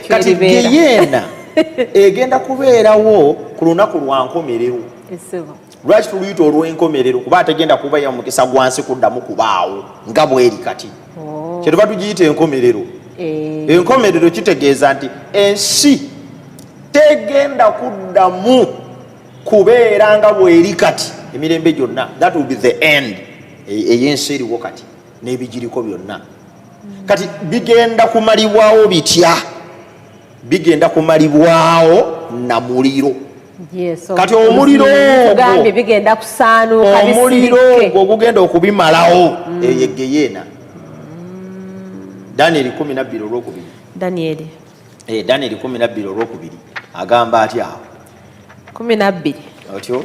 kati Geyeena egenda kubeerawo ku lunaku lwa nkomerero. Lwaki tuluyita olw'enkomerero? Kuba tegenda kuba ya mukisa gwansi kuddamu kubaawo nga bweri kati. Kyetuba tugiyita enkomerero. Enkomerero kitegeeza nti ensi tegenda kuddamu kubeera nga bweri kati emirembe gyonna. That will be the end ey'ensi eriwo kati n'ebigiriko byonna. Kati bigenda kumalibwawo bitya? Bigenda kumalibwawo na muliro. Kati omuliro ogwo bigenda kusaanuuka omuliro ogwo gugenda okubimalawo eye Geyeena. Daniel 12:2. Daniel 12:2 agamba atya 12 otyo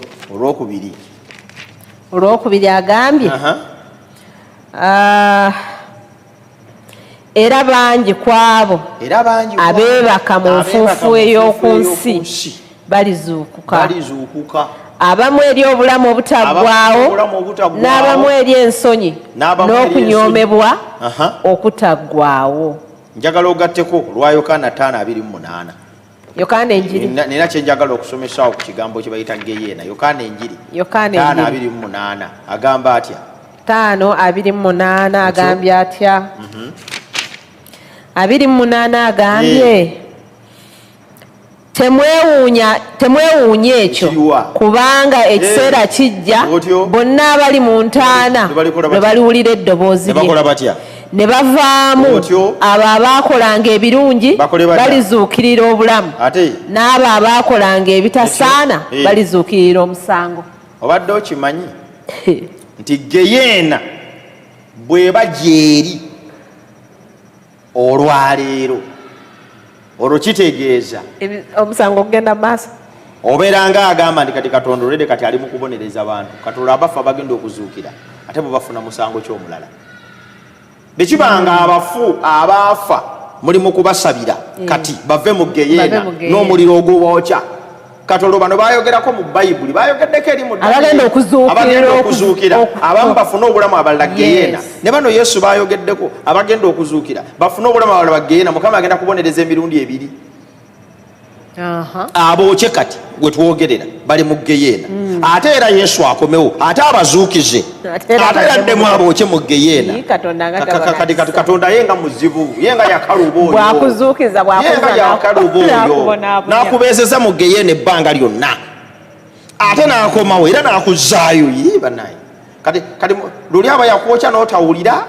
olwokubiri agambye era bangi kwabo abeebaka mu nfuufu ey'oku nsi balizuukuka, abamu eri obulamu obutaggwaawo n'abamu eri ensonyi n'okunyoomebwa okutaggwaawo. Njagala ogatteko olwa Yokaana 5:28. Yokaana Enjiri nina kye njagala okusomesaawo ku kigambo kye bayita Geyeena. Yokaana Enjiri 5:28 agamba atya? 5:28 agambye atya? 2:8 agambye temwewuunya ekyo kubanga ekiseera kijja bonna abali mu ntaana bwe baliwulira eddoboozi lye ne bavaamu abo abaakolanga ebirungi balizuukirira obulamu n'abo abaakolanga ebitasaana balizuukirira omusango. Obadde okimanyi nti Geyeena bw'eba gyeri olwaleero olwo kitegeeza omusango ogenda maaso. Obeera nga agamba nti kati Katonda olwedde kati ali mu kubonereza abantu. Katonda abafu abagenda okuzuukira ate bwe bafuna musango ky'omulala. Bwe kibanga abaafa mulimu kubasabira kati bave mu Geyeena n'omuliro ogw'obwokya. Katonda bano bayogerako mu Bayibuli, bayogeddeko eri mu abagenda okuzuukira abamu bafune obulamu abalala Geyeena. Ne bano Yesu bayogeddeko abagenda okuzuukira bafune obulamu abalala Geyeena. Mukama agenda kubonereza emirundi ebiri. Abookye kati gwe twogerera bali mu Geyeena. Ate era Yesu akomewo ate abazuukize ate era ddemu abookye mu Geyeena. Kati Katonda yenga muzibu yenga yakaluba oyo bwakuzuukiza yakaluba oyo n'akubeezeza mu Geyeena ebbanga lyonna ate n'akomawo era n'akuzaayo banaye. Kati luli aba yakwokya n'otawulira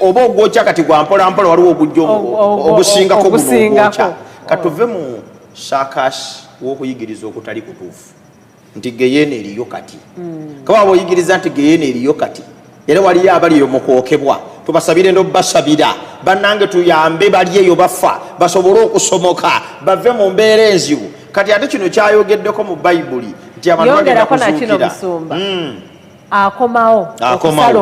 oba ogwokya kati gwa mpola mpola waliwo ogujja ogusingako ogwokya. Katuve mu sakasi w'okuyigiriza okutali kutuufu nti Geyeena eriyo kati. Kaba bw'oyigiriza nti Geyeena eriyo kati era waliyo abaliyo mu kwokebwa tubasabire ndo basabira bannange tuyambe bali eyo bafa basobole okusomoka bave mu mbeera enzibu. Kati ate kino kyayogeddeko mu Bayibuli nti abantu bagenda kuzuukira. Akomawo okusala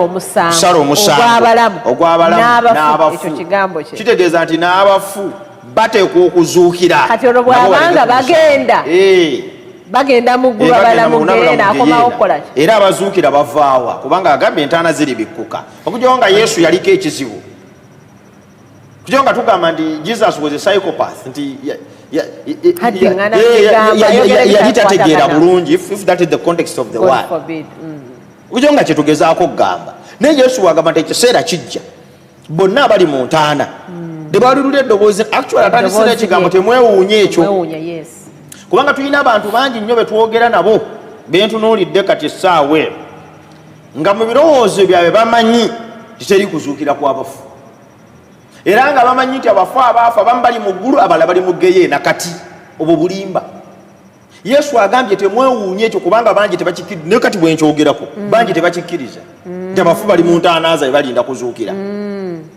omusango ogw'abalamu n'abafu. Kitegeeza nti n'abafu bateekwa okuzuukira. Kati olwo bw'abanga bagenda mu ggulu abalamu Geyeena akomawo okukola ki? Era abazuukira bavaawa kubanga agambye entaana ziri bikkuka. Okujjawo nga Yesu yaliko ekizibu. Kujjawo nga tugamba nti Jesus was a psychopath nti yali tategeera bulungi if that is the context of the word. Kujjawo nga kyetugezaako okugamba naye Yesu wagamba nti ekiseera kijja bonna abali mu ntaana ne bawulira eddoboozi. Actually atandisira ekigambo temwewuunya ekyo kubanga tulina abantu bangi nnyo betwogera nabo bentunuulidde kati essaawa nga mu birowoozo byabwe bamanyi titeri kuzuukira kw'abafu era nga bamanyi nti abafu abaafa abamu bali mu ggulu abalala bali mu Geyeena. Kati obwo bulimba. Yesu agambye temwewuunya ekyo kubanga bangi tebakikkiriza. Naye kati bwenkyogerako bangi tebakikkiriza nti abafu bali mu ntaana zaabwe balinda kuzuukira.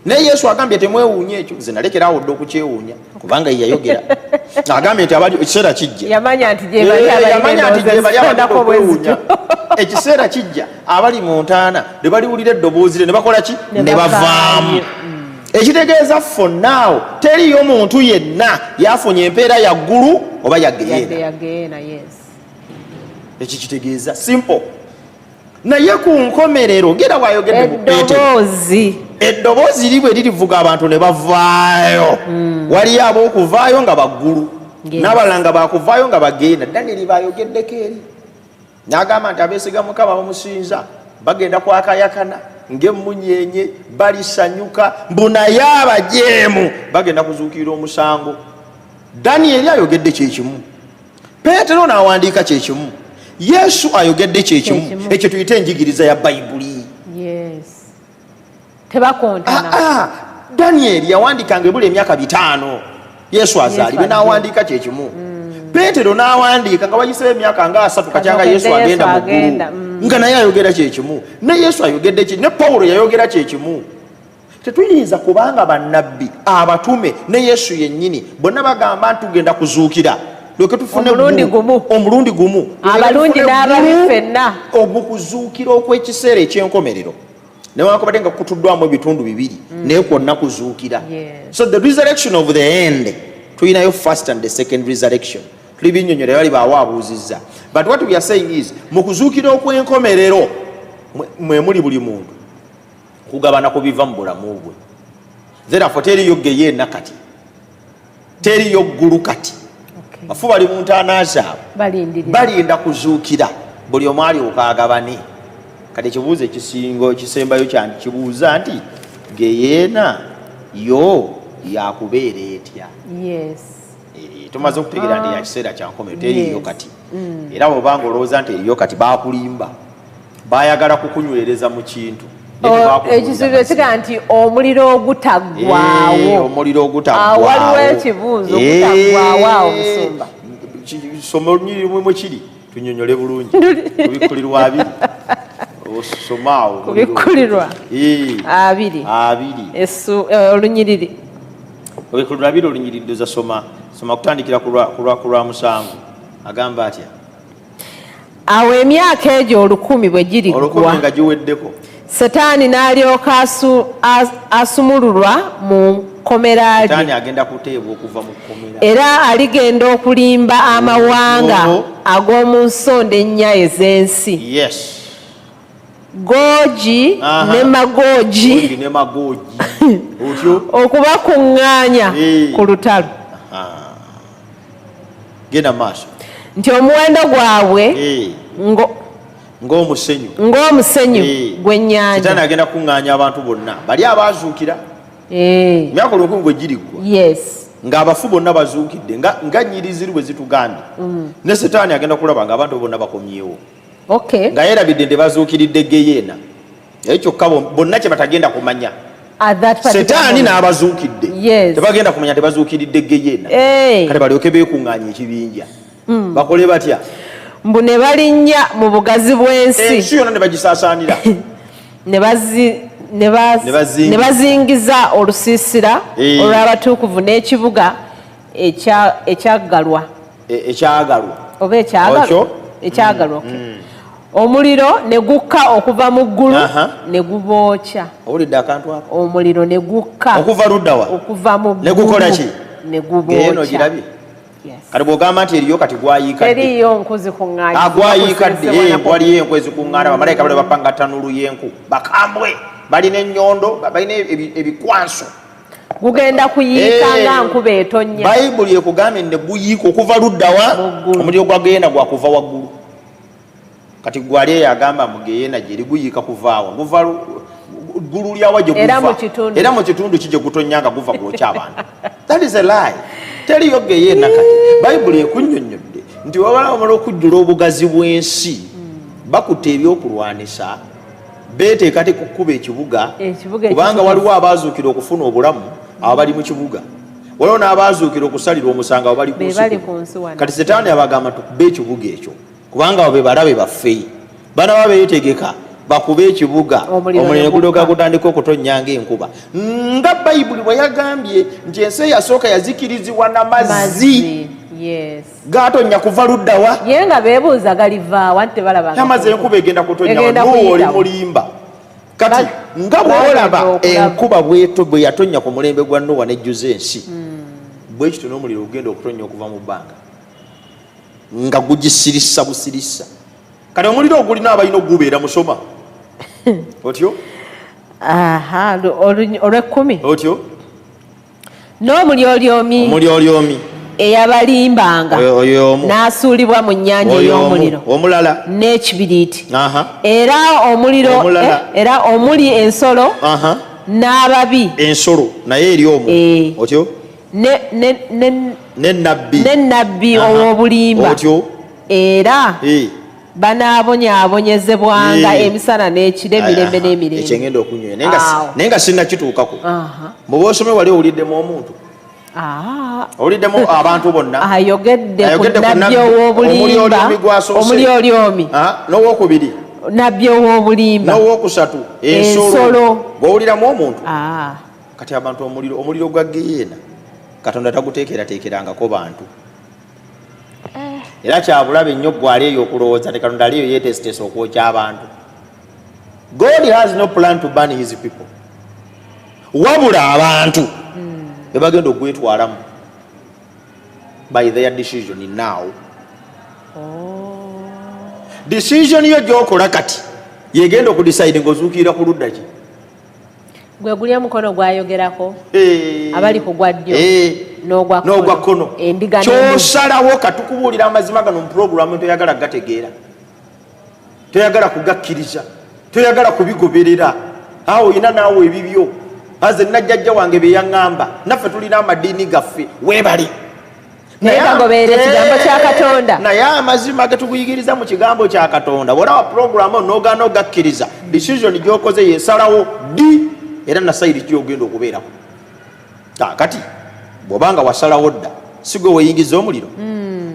Naye Yesu agambye temwewuunya ekyo. Nze nalekeraawo dde okukyewuunya kubanga ye yayogera agambye nti ekiseera kijja yamanya nti gye bali okwewuunya. Ekiseera kijja abali mu ntaana ne baliwulira eddoboozi ne bakola ki? Ne bavaamu. Ekitegeeza fonnaawo teriyo muntu yenna yafunye empeera ya ggulu oba ya Geyeena. Eki kitegeeza simple. Naye ku nkomerero gera bw'ayogedde mu Peetero eddoboozi libwe lirivuga abantu ne bavaayo. Waliyo ab'okuvaayo nga baggulu n'abalala nga bakuvaayo nga bagenda. Danyeri baayogeddeko eri n'agamba nti abeesiga Mukama bamusinza bagenda kwakayakana ng'emmunyenye balisanyuka mbu naye abajeemu bagenda kuzuukira omusango. Danyeri ayogedde kyekimu, Peetero n'awandiika kyekimu, Yesu ayogedde kyekimu. Ekyo tuyite enjigiriza ya Bayibuli. Tebakontana. Danyeri yawandiikanga ebula emyaka 5 Yesu azaalibwe n'awandiika kyekimu. Peetero n'awandiika nga wagisewo emyaka nga 3 katyanga Yesu agenda mu ggulu nga naye ayogera kyekimu. Ne Yesu ayogedde kyekimu, ne Pawulo yayogera kyekimu. Tetuyinza kubanga bannabbi, abatume ne Yesu yennyini bonna bagamba nti tugenda kuzuukira lyoke tufune omulundi gumu abalungi n'ababi ffenna okuzuukira okw'ekiseera eky'enkomerero newankubadde nga kutuddwamu ebitundu bibiri naye kwonna kuzuukira. So the resurrection of the end tulinayo first and the second resurrection. Tuli binnyonnyola bali baawabuuzizza, but what we are saying is mu kuzuukira okw'enkomerero mwe muli buli muntu kugabana ku biva mu bulamu bwe. Therefore teriyo Geyeena kati, teriyo ggulu kati. Bafu bali mu ntaana zaabwe balinda kuzuukira buli omu alyoka agabane. Kati ekibuuzo ekisembayo kyandi kibuuza nti Geyeena yo yakubeera etya? Tumaze okutegeera nti ya kiseera kya nkomerero teriyo kati. Era bw'obanga olowooza nti eriyo kati baakulimba, baayagala kukunywereza mu kintu. Ekisuubizo kiga nti omuliro ogutaggwaawo. Omuliro ogutaggwaawo. Waliwo ekibuuzo ogutaggwaawo awo Musumba. Soma olunyiriri mwe kiri tunnyonnyole bulungi. Kubikkulirwa 2. Osomaawo. Kubikkulirwa 2. Olunyiriri. Kubikkulirwa 2 olunyiriri ndoza soma kutandikira ku lwa 7. Agamba atya? Awo emyaka egyo 1000 bwe giriggwa. 1000 nga giweddeko. Setaani n'alyoka asumululwa mu kkomera lye. Setaani agenda kuteebwa okuva mu kkomera. Era aligenda okulimba amawanga ag'omu nsonda ennya ez'ensi. Yes. Googi ne Magoogi. Otyo okubakuŋŋaanya ku lutalo. Genda maaso. Nti omuwendo gwabwe ng'omusenyu gw'ennyanja. Setaani agenda kuŋŋaanya abantu bonna bali abaazuukira. Emyaka 1000 bwe giriggwa. Ng'abafu bonna bazuukidde nga nnyiriziru bwe zitugambye. Ne Setaani agenda kulaba ng'abantu bonna bakomyewo. Nga yeerabidde nti bazuukiridde Geyeena. Naye kyokka bonna kye batagenda kumanya. Setaani n'abazuukidde tebagenda kumanya nti bazuukiridde Geyeena. Kale balyoke beekuŋŋaanya ekibinja. Bakole batya? Mbu ne balinnya mu bugazi bw'ensi. Ensi yonna ne bagisaasaanira. Ne bazingiza olusiisira olw'abatuukuvu n'ekibuga ekyagalwa. Oba ekyagalwa. Omuliro ne gukka okuva mu ggulu ne gubookya. Owulidde akantu ako? Omuliro ne gukka okuva ludda wa? Okuva mu ggulu ne gukola ki? Ne gubookya. Geyeena ogirabye? Kati bw'ogamba nti eriyo kati gwayikadde. Teriyo nku zikuŋŋaanya. Gwayikadde waliyo enku ezikuŋŋaana bamalayika bale bapanga ttanuulu y'enku bakambwe balina ennyondo balina ebikwanso. Gugenda kuyiika nga nkuba etonnya. Bayibuli ekugambye ne guyiika okuva ludda wa? Omuliro gwa Geyeena gwakuva waggulu. Kati gwali eyo agamba mu Geyeena gye guyiika kuvaawa guva ggulu lyawa gye guva era mu kitundu ki gye gutonnya nga guva gwokya abantu. That is a lie. Teriyo Geyeena kati. Bayibuli ekunnyonnyodde nti wabala omala okujjula obugazi bw'ensi bakutte ebyokulwanisa beeteeka te kukkuba ekibuga kubanga waliwo abaazuukira okufuna obulamu abo bali mu kibuga, waliwo n'abaazuukira okusalira omusango abo bali ku nsi. Kati Setaani abagamba tukube ekibuga ekyo kubanga abo be balabe baffe banaba beetegeka bakube ekibuga omuliro guloga gutandika okutonnya ng'enkuba. Nga Bayibuli bwe yagambye nti ensi eyasooka yazikirizibwa n'amazzi gatonnya kuva ludda wa? Ye nga beebuuza galivaawa nti tebalaba yamaze enkuba egenda kutonnya n'owo oli mulimba. Kati nga bw'olaba enkuba bwe yatonnya ku mulembe gwa Nowa nejjuza ensi bwe kityo n'omuliro ogenda okutonnya okuva mu bbanga nga gugisirissa busirissa. Kati omuliro ogulina abalina okugubeera musoma otyo aha olw'ekkumi otyo n'omulyolyomi eyabalimbanga n'asuulibwa mu nnyanja ey'omuliro omulala n'ekibiriiti era omuliro era omuli ensolo n'ababi ensolo naye eri omwo otyo n'ennabbi ow'obulimba otyo era banaabonyaabonyezebwanga emisana n'ekiro emirembe n'emirembe ekyengenda okunywa naye nga sinnakituukako muba osome wali owuliddemu omuntu owuliddemu abantu bonna ayogedde ku nabbi ow'obulimba omulyolyomi n'owokubiri nabbi ow'obulimba n'owokusatu ensolo bw'owuliramu omuntu kati abantu omuliro gwa Geyeena Katonda taguteekerateekerangako bantu era kyabulabe nnyo gwali eyo okulowooza ne Katonda aliyo yeeteesiteesa okwokya abantu. God has no plan to burn his people. Wabula abantu bagenda okugwetwalamu by their decision now. Decision yo gyokola kati yegenda okudecide ng'ozuukira ku ludda ki gwe gulya mukono gwayogerako abali ku gwa ddyo n'ogwa kkono kyosalawo katukubuulira amazima gano mu puroguramu toyagala gategeera, toyagala kugakkiriza, toyagala kubigoberera. Awo olina naawe ebibyo aze najjajja wange bye yaŋŋamba, naffe tulina amadiini gaffe weebali naye amazima getukuyigiriza mu kigambo kya Katonda bw'olaba puroguramu n'ogaana ogakkiriza, decision gy'okoze yeesalawo ddi era na sayidi gy'ogenda okubeerako. Kati bw'obanga wasalawo dda si gwe weeyingiza omuliro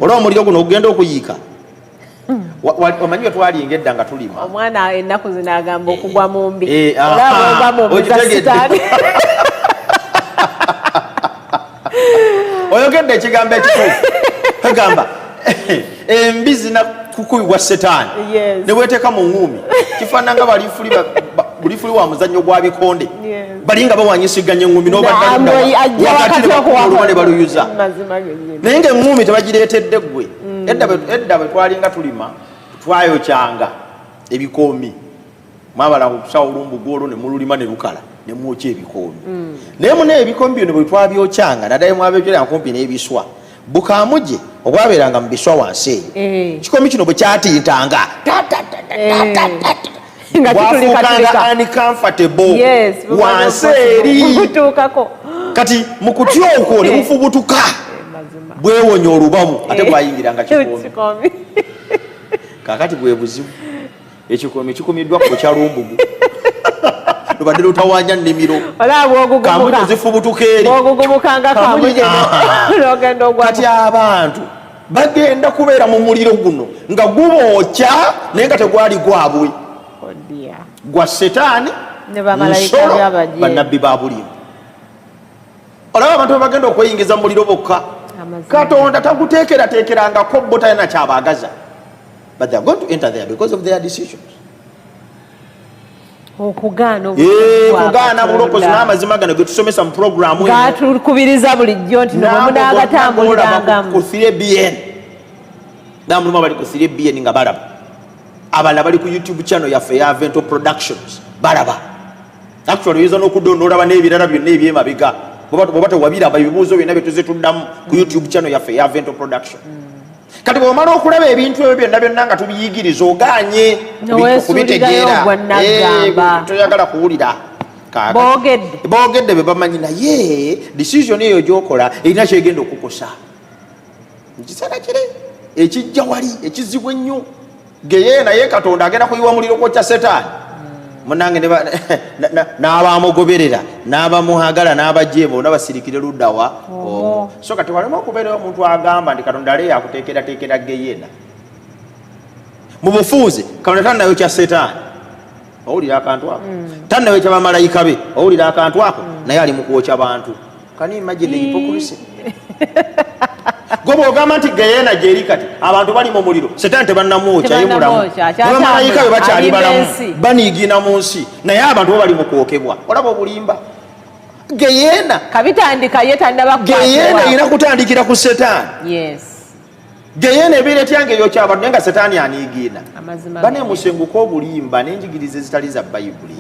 olaba omuliro guno ogenda okuyiika. Omanyi twaliyinga edda nga tulima omwana ennaku zino agamba okugwa mu mbi olaba mu mbi za sitaani oyogedde ekigambo ekituufu agamba embi zina kukubibwa setaani ne bweteeka mu ŋŋuumi kifaananga bulifuli wa muzannyo gwa bikonde bali nga bawanyisiganya eŋŋuumi n'obaddaoluma ne baluyuza naye ng'eŋŋuumi tebagireetedde ggwe. Edda bwe twalinga tulima twayokyanga ebikoomi mwabala okusawa olumbugu olwo ne mululima ne lukala ne mwokya ebikoomi naye mune ebikoomi bino bwe twabyokyanga naddala mwabyokyeranga kumpi n'ebiswa bukamuje obwabeeranga mu biswa wansi eyo kikoomi kino bwe kyatintanga bwafuukanga uncomfortable wansi eri kati mu kutya okwo ne bufubutuka bwewonya olubamu ate bwayingiranga kikoomi. Kakati bwe buzibu ekikoomi kikumiddwa ku kyalumbugu lubadde lutawanya nnimiro kamuje zifubutuka eri kati abantu bagenda kubeera mu muliro guno nga gubookya naye nga tegwali gwabwe gwa setaani nsolo bannabbi ba bulimba. Olaba abantu bagenda okweyingiza mu muliro bokka Katonda taguteekerateekerangako bo talina kyabaagaza, but they are going to enter there because of their decisions. Okugaana bulokozi n'amazima gano ge tusomesa mu puroguramu gatukubiriza bulijjo nti nomunaagatambulirangamu ku 3BN namulumu abali ku 3BN nga balaba, abalala bali ku YouTube channel yaffe ya Vento Productions balaba. Actually oyinza n'okudda n'olaba n'ebirala byonna ebyemabega bw'oba tewabiraba ebibuuzo byonna bye tuze tuddamu ku YouTube channel yaffe ya Vento Production. Kati bw'omala okulaba ebintu ebyo byonna byonna nga tubiyigiriza ogaanye kubitegeera toyagala kuwulira boogedde be bamanyi naye decision eyo gy'okola erina kyegenda okukosa mu kiseera kire ekijja wali ekizibu ennyo. Geyeena ye Katonda agenda kuyiwa muliro kwokya setaani munange n'abamugoberera n'abamuhagala n'abajeemo n'abasirikire luddawa so kati walema okubeerayo omuntu agamba nti Katonda ale yakuteekerateekera Geyeena mu bufuuzi. Katonda tannayokya setaani, owulira akantu ako, tannayokya bamalayika be, owulira akantu ako, naye ali mu kwokya bantu. Can you imagine the hypocrisy? Gobo ogamba nti Geyeena gyeri kati abantu bali mu muliro setaani tebannamwokya ye mulamu, bamalayika be bakyali balamu baniigina mu nsi naye abantu bo bali mu kwokebwa. Olaba obulimba. Geyeena Geyeena erina kutandikira ku setaani. Geyeena ebeera etyange eyokya abantu naye nga setaani aniigiina. Baneemusenguka obulimba n'enjigiriza ezitali za Bayibuli.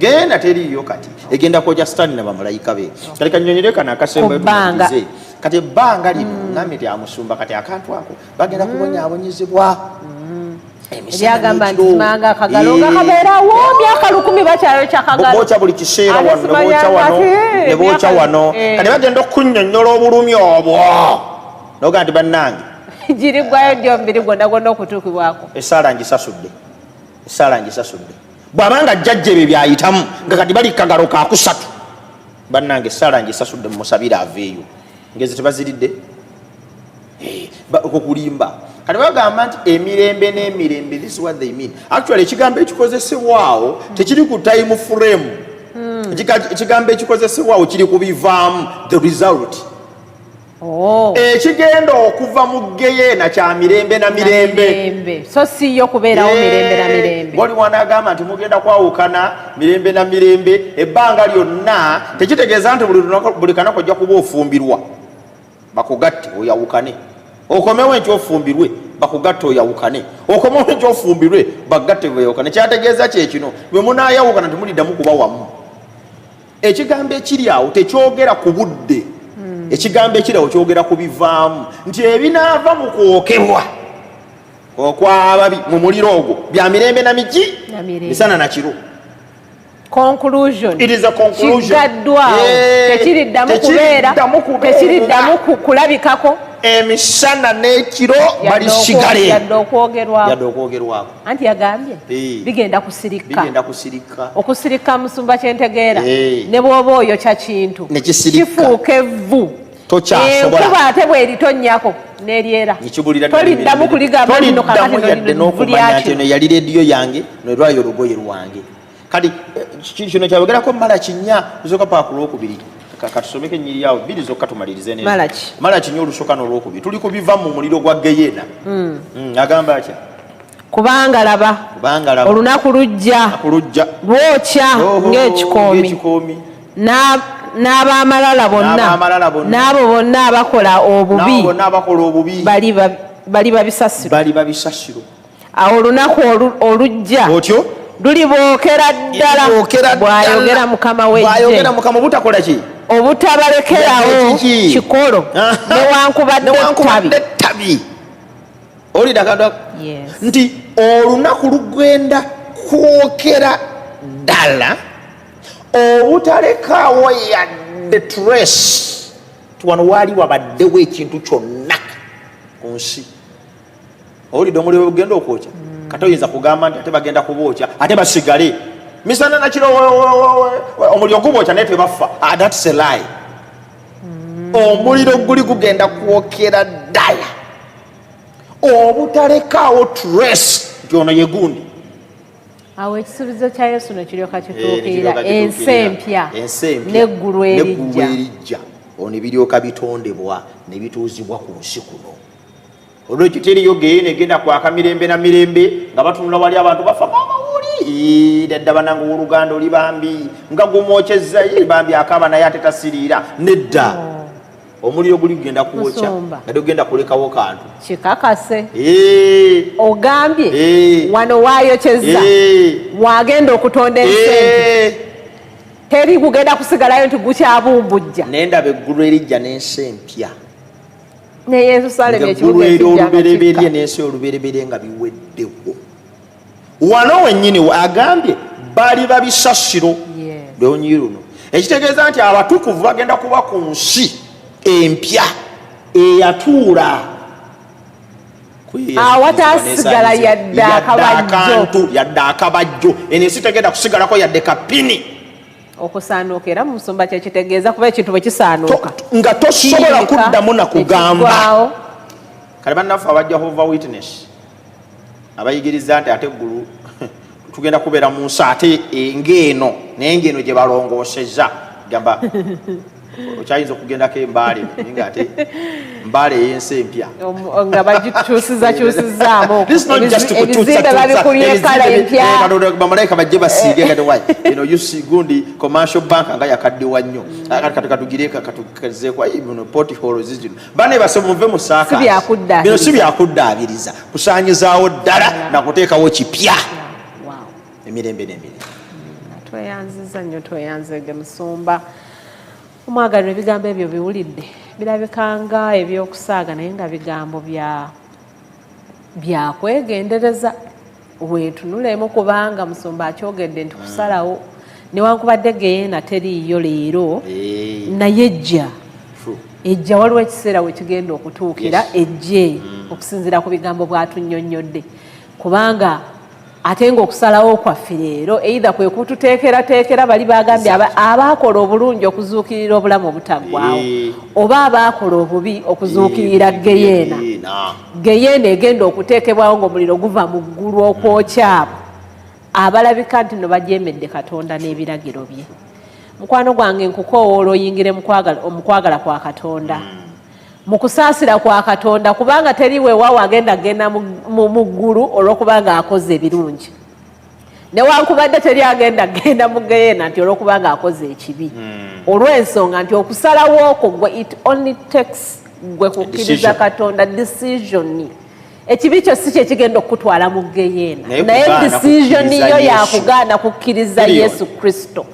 Geyeena teriyo kati egenda koja Stan na bamalayika be kati kanyonyere kana akasemba tuzize kati ebbanga lino ngambye ti amusumba kati akantu ako bagenda kubonyaabonyezebwa ebyagamba nti simanga akagalo nga kabeerawo myaka 10 bakyalo kyakagalo bocha buli kiseera wano ne bocha wano kati bagenda okunnyonnyola obulumi obwo noga nti bannange girigwayo ddyo omubiri gwonna gwonna okutuukibwako esaala ngisasudde bw'abanga jjajja ebyo byayitamu nga kati bali kagalo kakusatu bannange esaala ngisasudde mumusabire aveeyo ngezi tebaziridde okukulimba kati bagamba nti emirembe n'emirembe, this is what they mean. Actually ekigambo ekikozesebwawo tekiri ku time frame. Ekigambo ekikozesebwawo kiri kubivaamu the result. Ekigenda okuva mu Geyeena kya mirembe na mirembe. So si yo kubeerawo mirembe na mirembe. Boli wanagamba nti mugenda kwawukana mirembe na mirembe ebbanga lyonna tekitegeeza nti buli kanako ojja kuba ofumbirwa bakugatte oyawukane. Okomewo ekyofumbirwe bakugatte oyawukane. Okomewo ekyofumbirwe bagatte oyawukane. Kyategeeza kye kino bwe munaayawukana temuliddamu kuba wamu. Ekigambo ekiri awo tekyogera ku budde. Ekigambo ekirawo kyogera ku bivaamu nti ebinaava mu kwokebwa okwababi mu muliro ogwo bya mirembe na migi misana na kiro. Conclusion. It is a conclusion. Tekiriddamu kubeera, tekiriddamu kulabikako. Emisana n'ekiro balisigale yadde okwogerwako. Anti yagambye bigenda kusirika. Okusirika musumba kyentegeera ne bw'oba oyo kya kintu kifuuka evvu. Enkuba ate bw'eritonnyako n'eryera toliddamu kuligamba lino kakati n'okumanya nti eno yali rediyo yange nolwayo olugoye lwange. Kati kino kyabogerako Malaki 4 lusooka paaka olwokubiri. Katusomeke ennyiri yawo bbiri zokka tumalirize neza. Malaki 4 olusooka n'olwokubiri tuli kubiva mu muliro gwa Geyeena. Agamba atya? Kubanga laba olunaku lujja lwokya ng'ekikoomi n'ab'amalala bonna n'abo bonna abakola obubi bali babisasiro. Awo olunaku olujja otyo lulibookera ddala bw'ayogera Mukama w'eggye obutakola ki? Obutabalekerawo kikolo newankubadde ettabi. Olidagada nti olunaku lugenda kwokera ddala obutalekaawo yadde trace ti wano waali wabaddewo ekintu kyonna ku nsi. Olidde omuliro ogenda okwokya kati oyinza kugamba nti ate bagenda kubookya ate basigale misana nakiro omuliro gubookya naye tebafa. That's a lie. Omuliro guli gugenda kwokera ddala obutalekaawo trace nti ono ye gundi. Awo ekisuubizo kya Yesu ne kiryoka kituukirira ensi empya n'eggulu erijja. Ono ne biryoka bitondebwa ne bituuzibwa ku nsi kuno. Olwekyo teriyo Geyeena egenda kwaka mirembe na mirembe nga batunula wali abantu bafa mawuli dadda banange w'oluganda oli bambi nga gumwokyezza ye bambi akaba naye ate tasiriira nedda. Omuliro guli gugenda kwokya nga ogenda kulekawo kantu kikakase. Ogambye wano waayokyezza wagenda okutonda ensi teri gugenda kusigalayo nti gukyabumbujja. Nendaba eggulu erijja n'ensi empya ne Yerusalemu ekibuga olubereberye n'ensi olubereberye nga biweddewo. Wano wennyini agambye bali babisasiro lwonyi luno. Ekitegeeza nti abatukuvu bagenda kuba ku nsi empya eyatuula awataasigala yadde akabajjo. Eno ensi tegenda kusigalako yadde kapini. Okusaanuuka era mu musumba kyekitegeeza kuba ekintu bwe kisaanuuka nga tosobola kuddamu na kugamba. Kale bannaffe aba Jehovah Witness abayigiriza nti ate eggulu tugenda kubeera mu nsi ate ng'eno naye ng'eno gye balongoosezza gamba okyayinza okugendako embaale nga ate mbaale ey'ensi empya nga bagikyusizzaamu ebizimbe babikubye ekala empya bamalayika bajje basiige kati wayi eno UC gundi commercial bank nga yakaddewa nnyo kati katugireka katukazeeko bino potholes zino bane base muve mu saaka bino si byakuddaabiriza kusaanyizaawo ddala nakuteekawo kipya emirembe n'emirembe. tweyanziza nnyo tweyanzege Musumba omwagaliro ebigambo ebyo biwulidde birabikanga ebyokusaaga naye nga bigambo byakwegendereza weetunulemu kubanga Musumba akyogedde nti kusalawo newankubadde Geyeena teriiyo leero naye ejja waliwo ekiseera we kigenda okutuukira ejje okusinziira ku bigambo bw'atunnyonnyodde kubanga ate ng'okusalawo kwaffe leero either kwe kututeekerateekera bali bagambye abaakola obulungi okuzuukirira obulamu obutaggwaawo oba abaakola obubi okuzuukirira Geyeena egenda okuteekebwawo ng'omuliro guva mu ggulu okwokya abo abalabika nti no bajeemedde Katonda n'ebiragiro bye. Mukwano gwange nkukoowola oyingire mu kwagala kwa Katonda mu kusaasira kwa Katonda kubanga teri weewaawo agenda mu ggulu olw'okubanga akoze ebirungi newankubadde teri agenda mu Geyeena nti olw'okubanga akoze ekibi olw'ensonga nti okusalawo okwo gwe it only takes gwe kukkiriza Katonda decision ekibi kyo si kye kigenda okutwala mu Geyeena naye decision yo yakugaana kukkiriza Yesu Kristo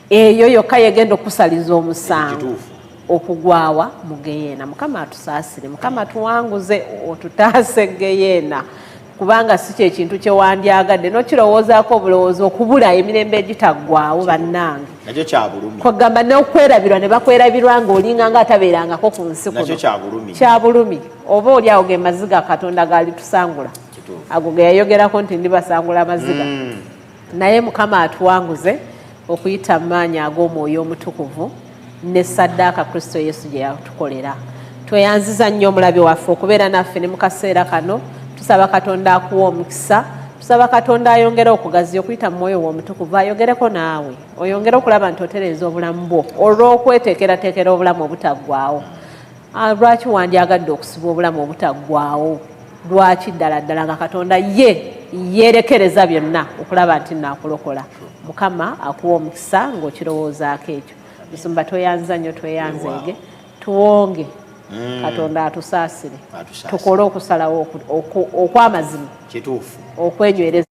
eyo yokka yegenda okusaliza omusango okugwawa mu Geyeena. Mukama atusaasire, Mukama tuwanguze otutaase Geyeena kubanga si kye kintu kye wandyagadde n'okirowoozaako obulowoozi okubula emirembe egitaggwaawo bannange nakyo kyabulumi kwegamba n'okwerabirwa ne bakwerabirwa ng'olinga nga atabeerangako ku nsi kuno kyabulumi oba oli awo ge maziga Katonda gaali tusangula ago ge yayogerako nti ndibasangula amaziga naye Mukama atuwanguze okuyita mu maanyi ag'Omwoyo Omutukuvu ne ssaddaaka Kristo Yesu gye yatukolera. Tweyanziza nnyo omulabi waffe okubeera naffe ne mu kaseera kano. Tusaba Katonda akuwa omukisa, tusaba Katonda ayongere okugaziya okuyita mu Mwoyo Omutukuvu ayogereko naawe oyongere okulaba nti otereeza obulamu bwo olw'okweteekerateekera obulamu obutaggwaawo. Lwaki wandyagadde okusiba obulamu obutaggwaawo? Lwaki ddala nga Katonda yeerekereza byonna okulaba nti naakulokola? Mukama akuwa omukisa ng'okirowoozaako ekyo. Musumba tweyanza nnyo tweyanzeege tuwonge Katonda atusaasire tukole okusalawo okw'amazima kituufu okwenywereza